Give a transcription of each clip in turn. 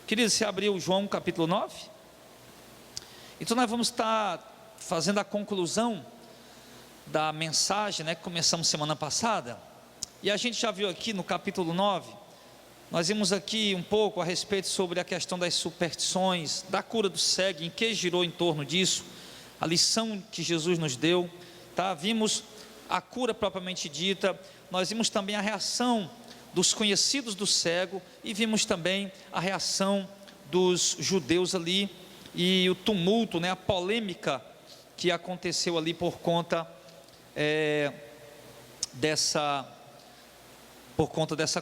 Queridos, você abriu João capítulo 9? Então nós vamos estar fazendo a conclusão da mensagem, né, que começamos semana passada. E a gente já viu aqui no capítulo 9, nós vimos aqui um pouco a respeito sobre a questão das superstições, da cura do cego, em que girou em torno disso, a lição que Jesus nos deu, tá? Vimos a cura propriamente dita, nós vimos também a reação dos conhecidos do cego, e vimos também a reação dos judeus ali, e o tumulto, né, a polêmica que aconteceu ali por conta dessa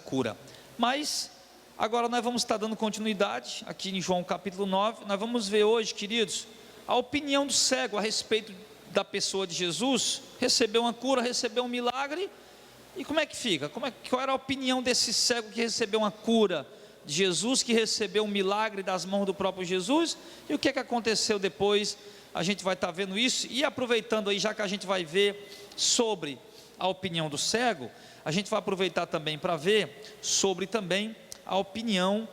cura. Mas agora nós vamos estar dando continuidade aqui em João capítulo 9, nós vamos ver hoje, queridos, a opinião do cego a respeito da pessoa de Jesus. Recebeu uma cura, recebeu um milagre, e como é que fica? Qual era a opinião desse cego que recebeu uma cura de Jesus, que recebeu um milagre das mãos do próprio Jesus, e o que aconteceu depois? A gente vai estar vendo isso, e aproveitando aí, já que a gente vai ver sobre a opinião do cego, a gente vai aproveitar também para ver sobre também a opinião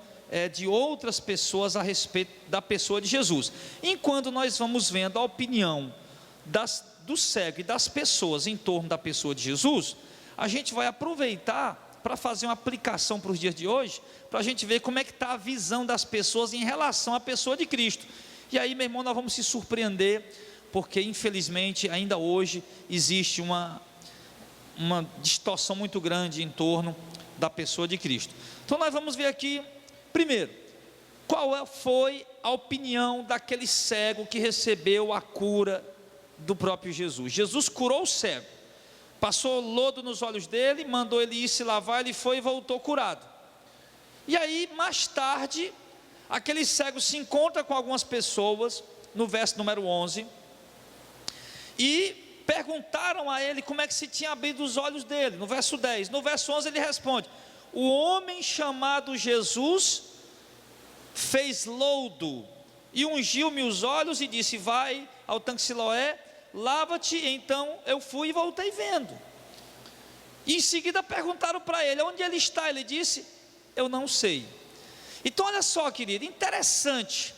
de outras pessoas a respeito da pessoa de Jesus. Enquanto nós vamos vendo a opinião do cego e das pessoas em torno da pessoa de Jesus, a gente vai aproveitar para fazer uma aplicação para os dias de hoje, para a gente ver como é que está a visão das pessoas em relação à pessoa de Cristo. E aí, meu irmão, nós vamos se surpreender, porque infelizmente ainda hoje existe uma distorção muito grande em torno da pessoa de Cristo. Então nós vamos ver aqui, primeiro, qual foi a opinião daquele cego que recebeu a cura do próprio Jesus. Jesus curou o cego, passou lodo nos olhos dele, mandou ele ir se lavar, ele foi e voltou curado. E aí, mais tarde, aquele cego se encontra com algumas pessoas, no verso número 11, e perguntaram a ele como é que se tinha abrido os olhos dele, no verso 10, no verso 11 ele responde: o homem chamado Jesus fez lodo, e ungiu-me os olhos, e disse: vai ao tanque Siloé, lava-te. Então eu fui e voltei vendo. E em seguida perguntaram para ele: onde ele está? Ele disse: eu não sei. Então olha só, querido, interessante,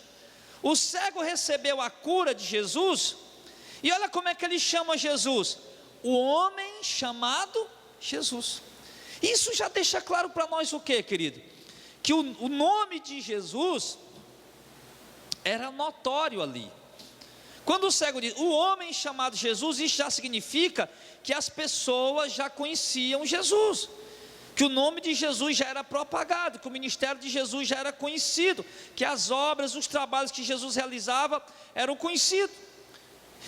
o cego recebeu a cura de Jesus, e olha como é que ele chama Jesus: o homem chamado Jesus. Isso já deixa claro para nós o que, querido? Que o nome de Jesus era notório ali. Quando o cego diz o homem chamado Jesus, isso já significa que as pessoas já conheciam Jesus, que o nome de Jesus já era propagado, que o ministério de Jesus já era conhecido, que as obras, os trabalhos que Jesus realizava eram conhecidos.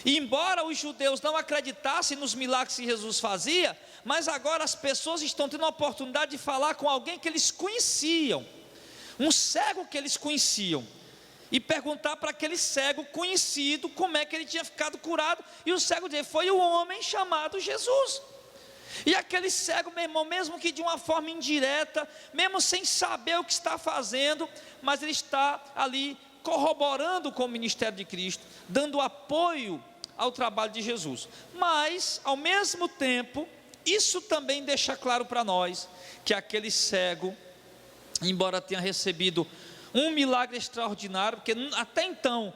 E embora os judeus não acreditassem nos milagres que Jesus fazia, mas agora as pessoas estão tendo a oportunidade de falar com alguém que eles conheciam, um cego que eles conheciam, e perguntar para aquele cego conhecido como é que ele tinha ficado curado, e o cego dizer: foi o homem chamado Jesus. E aquele cego, meu irmão, mesmo que de uma forma indireta, mesmo sem saber o que está fazendo, mas ele está ali corroborando com o ministério de Cristo, dando apoio ao trabalho de Jesus. Mas ao mesmo tempo, isso também deixa claro para nós que aquele cego, embora tenha recebido um milagre extraordinário, porque até então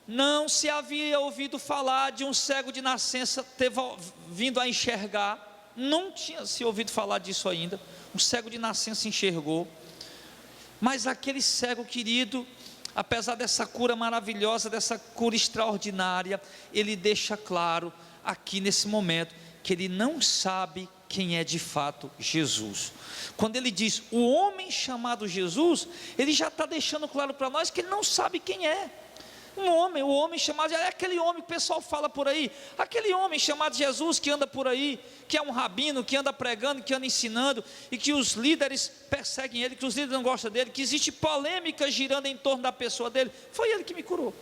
não se havia ouvido falar de um cego de nascença ter vindo a enxergar, não tinha se ouvido falar disso ainda. Um cego de nascença enxergou, mas aquele cego, querido, apesar dessa cura maravilhosa, dessa cura extraordinária, ele deixa claro aqui nesse momento que ele não sabe quem é de fato Jesus. Quando ele diz o homem chamado Jesus, ele já está deixando claro para nós que ele não sabe quem é. O homem chamado, é aquele homem que o pessoal fala por aí, aquele homem chamado Jesus que anda por aí, que é um rabino, que anda pregando, que anda ensinando, e que os líderes perseguem ele, que os líderes não gostam dele, que existe polêmica girando em torno da pessoa dele. Foi ele que me curou.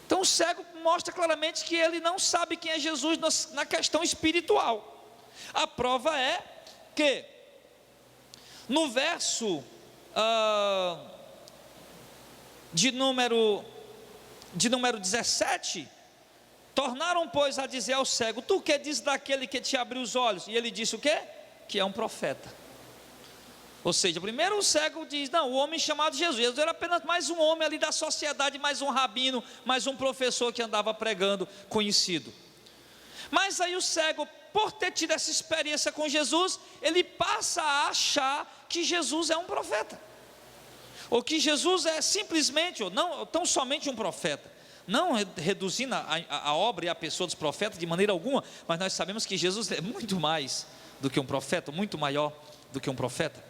Então o cego mostra claramente que ele não sabe quem é Jesus na questão espiritual. A prova é que no verso de número 17, tornaram, pois, a dizer ao cego: tu que dizes daquele que te abriu os olhos? E ele disse o quê? Que é um profeta. Ou seja, primeiro o cego diz, não, o homem chamado Jesus. Jesus era apenas mais um homem ali da sociedade, mais um rabino, mais um professor que andava pregando, conhecido. Mas aí o cego, por ter tido essa experiência com Jesus, ele passa a achar que Jesus é um profeta, ou que Jesus é simplesmente, ou não tão somente um profeta. Não reduzindo a obra e a pessoa dos profetas de maneira alguma, mas nós sabemos que Jesus é muito mais do que um profeta, muito maior do que um profeta.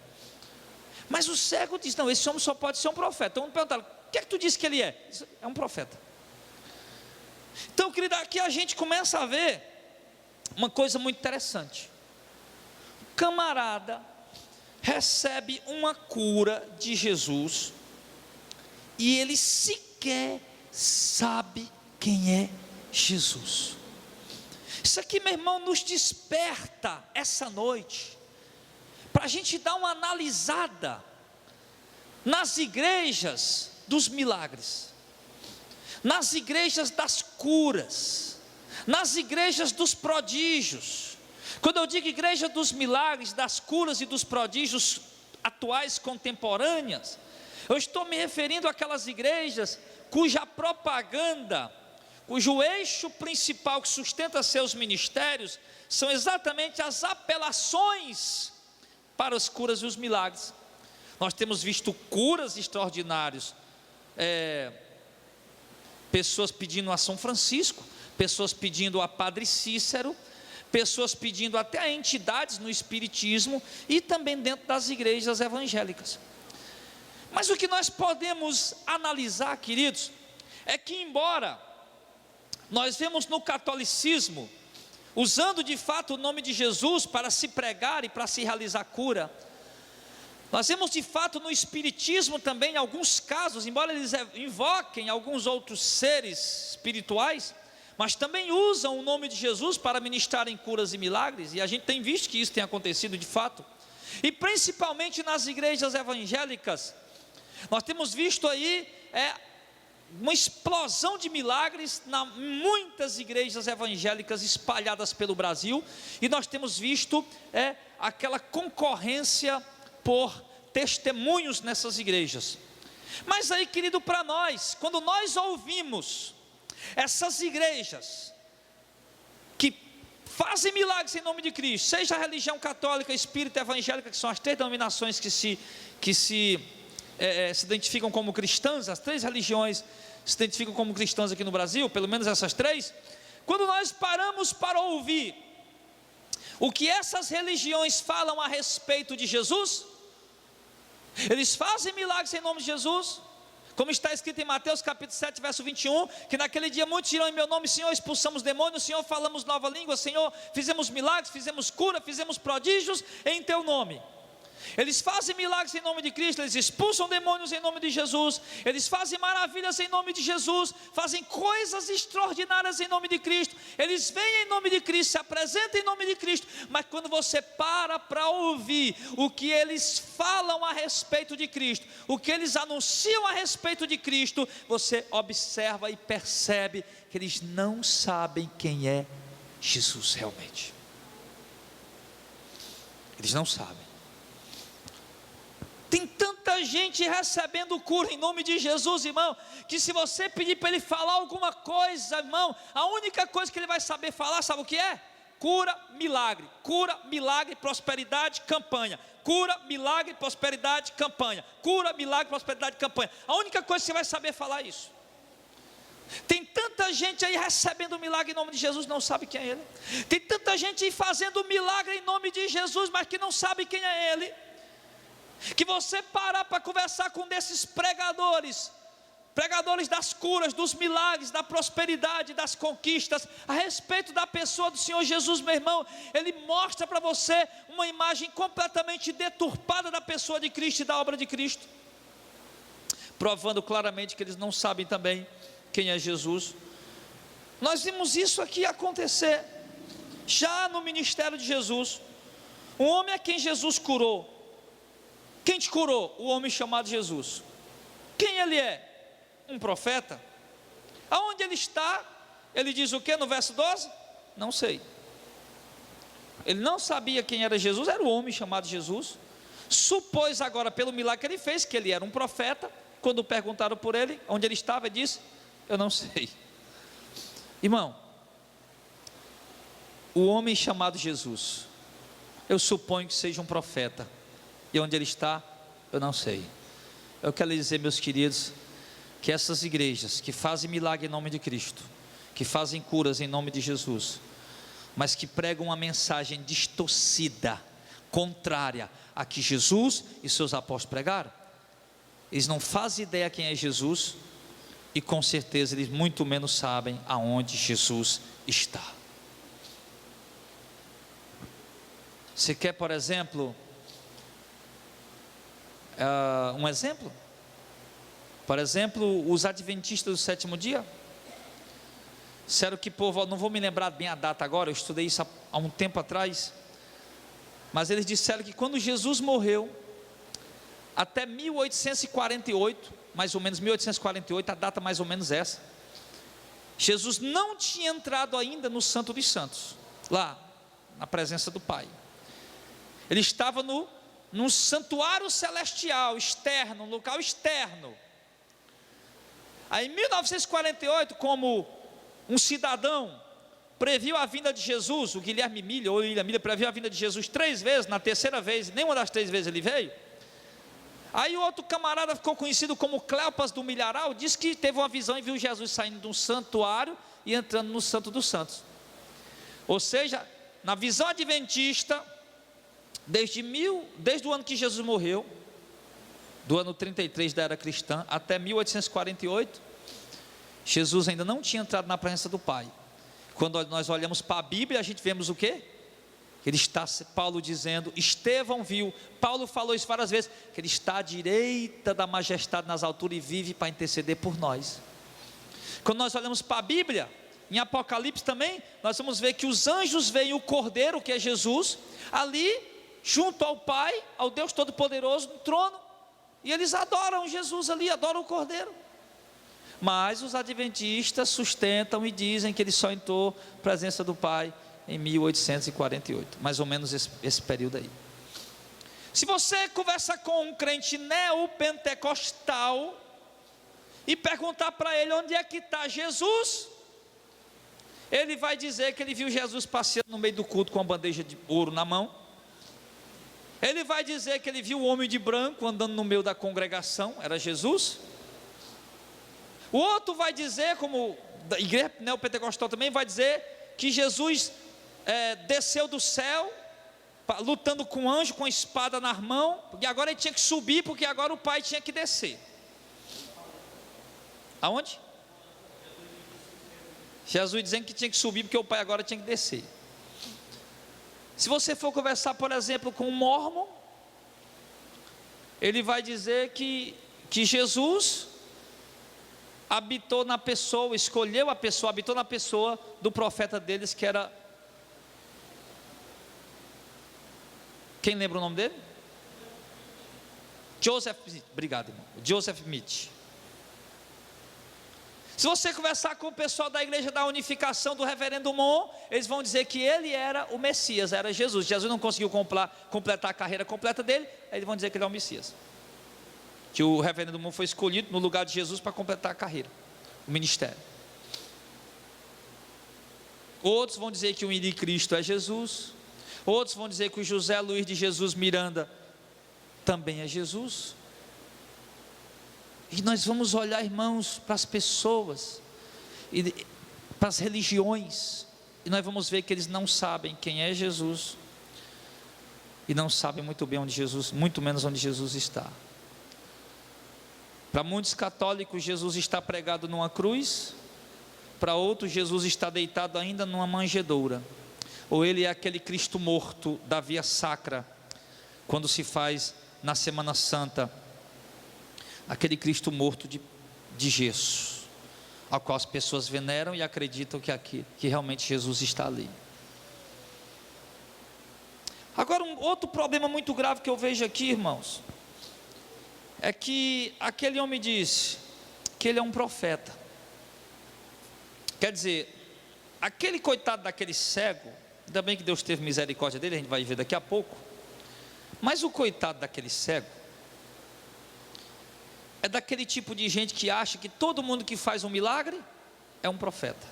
Mas o cego diz, não, esse homem só pode ser um profeta. Então perguntaram, o que é que tu disse que ele é? É um profeta. Então, querido, aqui a gente começa a ver uma coisa muito interessante. O camarada recebe uma cura de Jesus, e ele sequer sabe quem é Jesus. Isso aqui, meu irmão, nos desperta essa noite, para a gente dar uma analisada nas igrejas dos milagres, nas igrejas das curas, nas igrejas dos prodígios. Quando eu digo igreja dos milagres, das curas e dos prodígios atuais, contemporâneas, eu estou me referindo àquelas igrejas cuja propaganda, cujo eixo principal que sustenta seus ministérios são exatamente as apelações para as curas e os milagres. Nós temos visto curas extraordinárias, pessoas pedindo a São Francisco, pessoas pedindo a Padre Cícero, pessoas pedindo até a entidades no espiritismo e também dentro das igrejas evangélicas. Mas o que nós podemos analisar, queridos, é que embora nós vemos no catolicismo, usando de fato o nome de Jesus para se pregar e para se realizar cura, nós vemos de fato no espiritismo também alguns casos, embora eles invoquem alguns outros seres espirituais, mas também usam o nome de Jesus para ministrarem curas e milagres, e a gente tem visto que isso tem acontecido de fato, e principalmente nas igrejas evangélicas, nós temos visto aí uma explosão de milagres em muitas igrejas evangélicas espalhadas pelo Brasil, e nós temos visto aquela concorrência por testemunhos nessas igrejas. Mas aí, querido, para nós, quando nós ouvimos essas igrejas que fazem milagres em nome de Cristo, seja a religião católica, espírita, evangélica, que são as três denominações que se identificam como cristãs, as três religiões se identificam como cristãs aqui no Brasil, pelo menos essas três. Quando nós paramos para ouvir o que essas religiões falam a respeito de Jesus, eles fazem milagres em nome de Jesus, como está escrito em Mateus capítulo 7, verso 21, que naquele dia muitos dirão em meu nome, Senhor, expulsamos demônios, Senhor, falamos nova língua, Senhor, fizemos milagres, fizemos cura, fizemos prodígios em teu nome. Eles fazem milagres em nome de Cristo, eles expulsam demônios em nome de Jesus, eles fazem maravilhas em nome de Jesus, fazem coisas extraordinárias em nome de Cristo, eles vêm em nome de Cristo, se apresentam em nome de Cristo, mas quando você para ouvir o que eles falam a respeito de Cristo, o que eles anunciam a respeito de Cristo, você observa e percebe que eles não sabem quem é Jesus realmente. Eles não sabem. Tem tanta gente recebendo cura em nome de Jesus, irmão, que se você pedir para ele falar alguma coisa, irmão, a única coisa que ele vai saber falar, sabe o que é? Cura, milagre, prosperidade, campanha. Cura, milagre, prosperidade, campanha. Cura, milagre, prosperidade, campanha. A única coisa que você vai saber falar é isso. Tem tanta gente aí recebendo milagre em nome de Jesus, não sabe quem é ele. Tem tanta gente aí fazendo milagre em nome de Jesus, mas que não sabe quem é ele. Que você parar para conversar com desses pregadores das curas, dos milagres, da prosperidade, das conquistas, a respeito da pessoa do Senhor Jesus, meu irmão, ele mostra para você uma imagem completamente deturpada da pessoa de Cristo e da obra de Cristo, provando claramente que eles não sabem também quem é Jesus. Nós vimos isso aqui acontecer já no ministério de Jesus. Um homem a quem Jesus curou. Quem te curou? O homem chamado Jesus. Quem ele é? Um profeta. Aonde ele está? Ele diz o que no verso 12? Não sei. Ele não sabia quem era Jesus, era o homem chamado Jesus. supôs agora pelo milagre que ele fez, que ele era um profeta. Quando perguntaram por ele, onde ele estava, ele disse: eu não sei. Irmão, o homem chamado Jesus, eu suponho que seja um profeta, e onde ele está, eu não sei. Eu quero lhe dizer, meus queridos, que essas igrejas que fazem milagre em nome de Cristo, que fazem curas em nome de Jesus, mas que pregam uma mensagem distorcida, contrária a que Jesus e seus apóstolos pregaram, eles não fazem ideia quem é Jesus, e com certeza eles muito menos sabem aonde Jesus está. Você quer, por exemplo, um exemplo? Por exemplo, os adventistas do sétimo dia. Disseram que povo, não vou me lembrar bem a data agora, eu estudei isso há um tempo atrás, mas eles disseram que quando Jesus morreu, até 1848, mais ou menos 1848, a data mais ou menos essa, Jesus não tinha entrado ainda no Santo dos Santos, lá na presença do Pai. Ele estava num santuário celestial, externo, um local externo. Aí em 1948, como um cidadão previu a vinda de Jesus, o Guilherme Miller, ou William Miller, previu a vinda de Jesus 3 vezes, na terceira vez, nenhuma das 3 vezes ele veio. Aí o outro camarada ficou conhecido como Cleopas do Milharal, disse que teve uma visão e viu Jesus saindo de um santuário e entrando no Santo dos Santos. Ou seja, na visão adventista, desde o ano que Jesus morreu, do ano 33 da era cristã, até 1848, Jesus ainda não tinha entrado na presença do Pai. Quando nós olhamos para a Bíblia, a gente vemos o quê? Ele está, Paulo dizendo, Estevão viu, Paulo falou isso várias vezes, que ele está à direita da majestade nas alturas e vive para interceder por nós. Quando nós olhamos para a Bíblia, em Apocalipse também, nós vamos ver que os anjos veem o Cordeiro, que é Jesus, ali, junto ao Pai, ao Deus Todo-Poderoso, no trono, e eles adoram Jesus ali, adoram o Cordeiro. Mas os adventistas sustentam e dizem que ele só entrou na presença do Pai em 1848, mais ou menos esse período aí. Se você conversar com um crente neopentecostal e perguntar para ele onde é que está Jesus, ele vai dizer que ele viu Jesus passeando no meio do culto com uma bandeja de ouro na mão. Ele vai dizer que ele viu o homem de branco andando no meio da congregação, era Jesus. O outro vai dizer, como da igreja neopentecostal também, vai dizer que Jesus desceu do céu, lutando com um anjo, com a espada na mão, e agora ele tinha que subir, porque agora o Pai tinha que descer. Aonde? Jesus dizendo que tinha que subir, porque o Pai agora tinha que descer. Se você for conversar, por exemplo, com um mórmon, ele vai dizer que Jesus habitou na pessoa, escolheu a pessoa, habitou na pessoa do profeta deles, que era... Quem lembra o nome dele? Joseph, obrigado, irmão. Joseph Smith. Se você conversar com o pessoal da igreja da unificação do reverendo Mon, eles vão dizer que ele era o Messias, era Jesus. Jesus não conseguiu completar a carreira completa dele, aí eles vão dizer que ele é o Messias. Que o reverendo Mon foi escolhido no lugar de Jesus para completar a carreira, o ministério. Outros vão dizer que o Henrique Cristo é Jesus. Outros vão dizer que o José Luiz de Jesus Miranda também é Jesus. E nós vamos olhar, irmãos, para as pessoas, e para as religiões, e nós vamos ver que eles não sabem quem é Jesus, e não sabem muito bem onde Jesus, muito menos onde Jesus está. Para muitos católicos, Jesus está pregado numa cruz. Para outros, Jesus está deitado ainda numa manjedoura. Ou ele é aquele Cristo morto da via sacra, quando se faz na Semana Santa, aquele Cristo morto de gesso, ao qual as pessoas veneram e acreditam que realmente Jesus está ali. Agora, um outro problema muito grave que eu vejo aqui, irmãos, é que aquele homem disse que ele é um profeta. Quer dizer, aquele coitado daquele cego, ainda bem que Deus teve misericórdia dele, a gente vai ver daqui a pouco. Mas o coitado daquele cego é daquele tipo de gente que acha que todo mundo que faz um milagre é um profeta.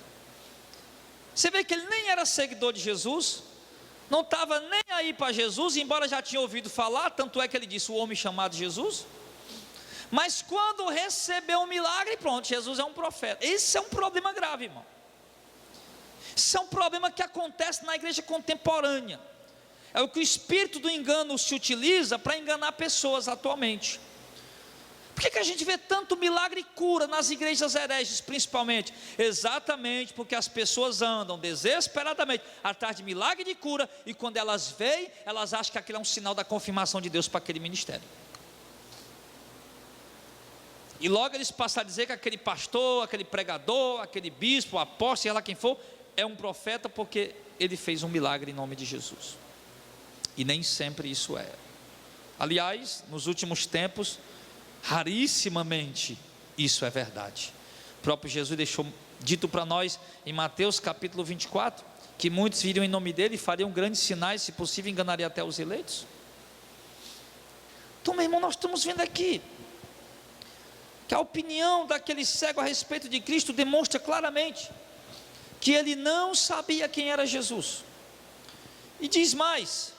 Você vê que ele nem era seguidor de Jesus, não estava nem aí para Jesus, embora já tinha ouvido falar, tanto é que ele disse: o homem chamado Jesus. Mas quando recebeu um milagre, pronto, Jesus é um profeta. Esse é um problema grave, irmão. Isso é um problema que acontece na igreja contemporânea. É o que o espírito do engano se utiliza para enganar pessoas atualmente. Por que a gente vê tanto milagre e cura nas igrejas hereges, principalmente? Exatamente porque as pessoas andam desesperadamente atrás de milagre e de cura, e quando elas veem, elas acham que aquilo é um sinal da confirmação de Deus para aquele ministério. E logo eles passam a dizer que aquele pastor, aquele pregador, aquele bispo, apóstolo, sei lá quem for, é um profeta porque ele fez um milagre em nome de Jesus. E nem sempre isso é. Aliás, nos últimos tempos, rarissimamente isso é verdade. O próprio Jesus deixou dito para nós em Mateus capítulo 24, que muitos viriam em nome dele e fariam grandes sinais, se possível enganariam até os eleitos. Então, meu irmão, nós estamos vendo aqui que a opinião daquele cego a respeito de Cristo demonstra claramente que ele não sabia quem era Jesus. E diz mais,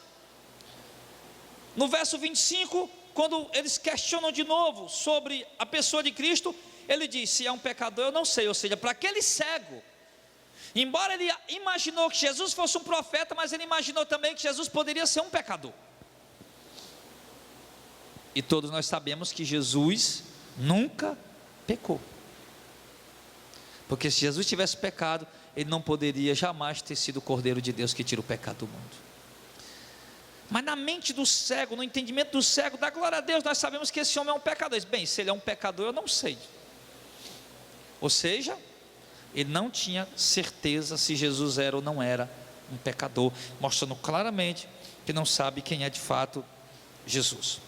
no verso 25, quando eles questionam de novo sobre a pessoa de Cristo, ele diz: se é um pecador eu não sei. Ou seja, para aquele cego, embora ele imaginou que Jesus fosse um profeta, mas ele imaginou também que Jesus poderia ser um pecador. E todos nós sabemos que Jesus nunca pecou, porque se Jesus tivesse pecado, ele não poderia jamais ter sido o Cordeiro de Deus que tira o pecado do mundo. Mas na mente do cego, no entendimento do cego, dá glória a Deus, nós sabemos que esse homem é um pecador. Bem, se ele é um pecador, eu não sei. Ou seja, ele não tinha certeza se Jesus era ou não era um pecador, mostrando claramente que não sabe quem é de fato Jesus.